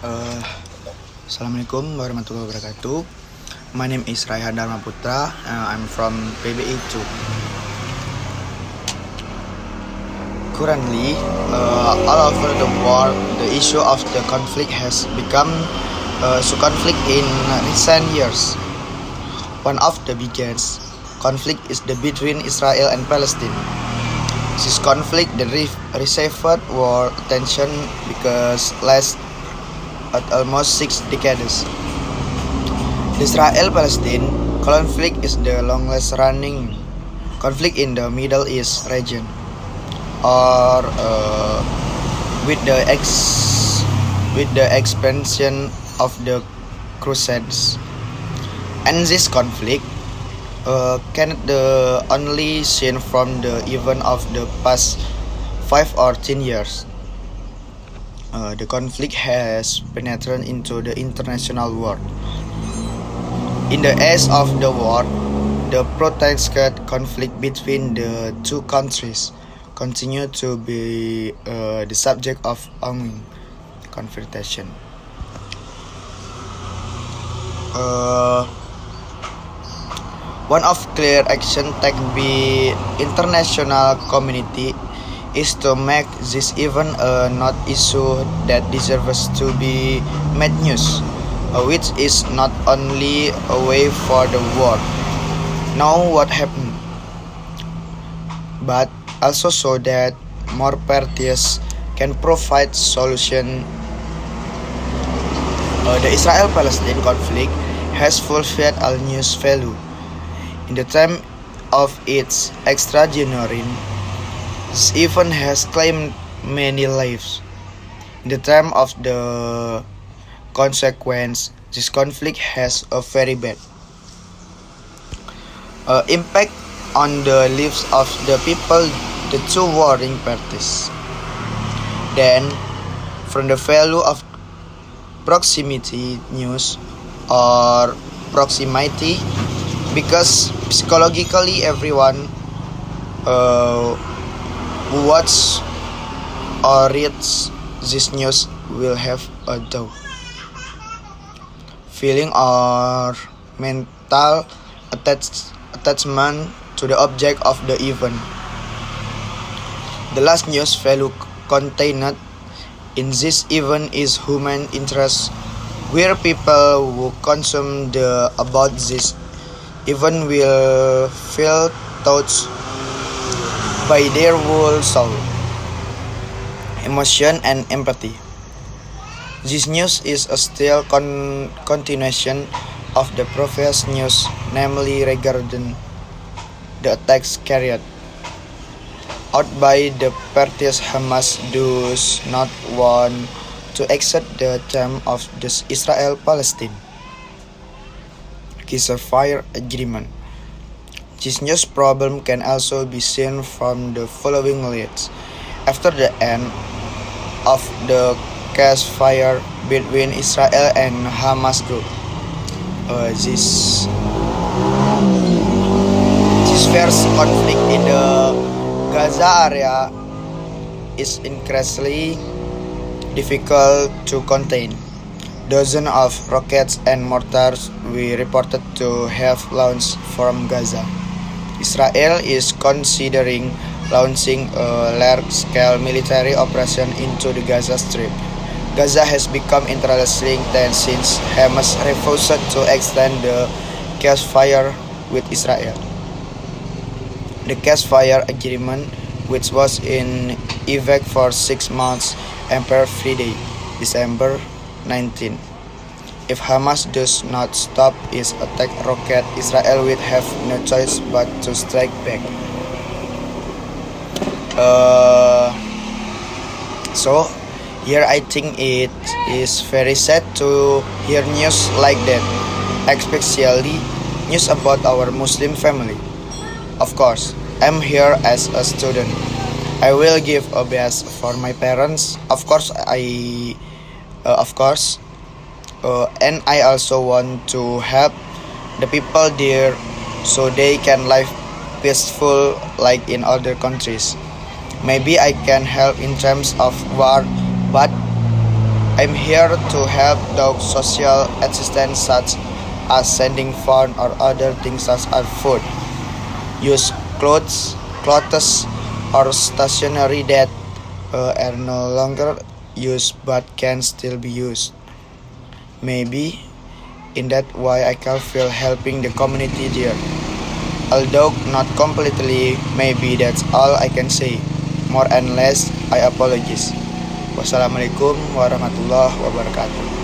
Uh, Assalamualaikum warahmatullahi wabarakatuh. My name is Raihan Dharma Putra. I'm from PBI 2. Currently, all over the world, the issue of the conflict has become so conflict in recent years. One of the biggest conflict is the between Israel and Palestine. This conflict received world attention because last at almost 6 decades. The Israel-Palestine conflict is the longest-running conflict in the Middle East region, or with the expansion of the Crusades. And this conflict cannot only seen from the event of the past 5 or 10 years. The conflict has penetrated into the international world. In the age of the war, the protracted conflict between the two countries continue to be the subject of ongoing confrontation. One of clear action taken by international community is to make this event a not issue that deserves to be made news, which is not only a way for the world know what happened, but also so that more parties can provide solution. The Israel-Palestine conflict has fulfilled all news value. In the time of its extraordinary, this event has claimed many lives. In the time of the consequence, this conflict has a very bad impact on the lives of the people, the two warring parties. Then, from the value of proximity news or proximity, because psychologically everyone who watch or reads this news will have a doubt, feeling or mental attachment to the object of the event. The last news value contained in this event is human interest, where people who consume about this event will feel touched by their whole soul, emotion, and empathy. This news is a still continuation of the previous news, namely regarding the attacks carried out by the parties. Hamas does not want to accept the term of the Israel-Palestine ceasefire agreement. This news problem can also be seen from the following leads. After the end of the ceasefire between Israel and Hamas group, this first conflict in the Gaza area is increasingly difficult to contain. Dozens of rockets and mortars were reported to have launched from Gaza. Israel is considering launching a large-scale military operation into the Gaza Strip. Gaza has become increasingly tense since Hamas refused to extend the ceasefire with Israel. The ceasefire agreement, which was in effect for 6 months, expired Friday, December 19. If Hamas does not stop its attack rocket, Israel will have no choice but to strike back. So here I think it is very sad to hear news like that, especially news about our Muslim family. Of course, I'm here as a student. I will give a best for my parents. And I also want to help the people there so they can live peaceful like in other countries. Maybe I can help in terms of war, but I'm here to help those social assistance such as sending food or other things such as food, use clothes or stationery that are no longer used but can still be used. Maybe in that way I can feel helping the community there. Although not completely, maybe that's all I can say. More and less, I apologize. Wassalamualaikum warahmatullahi wabarakatuh.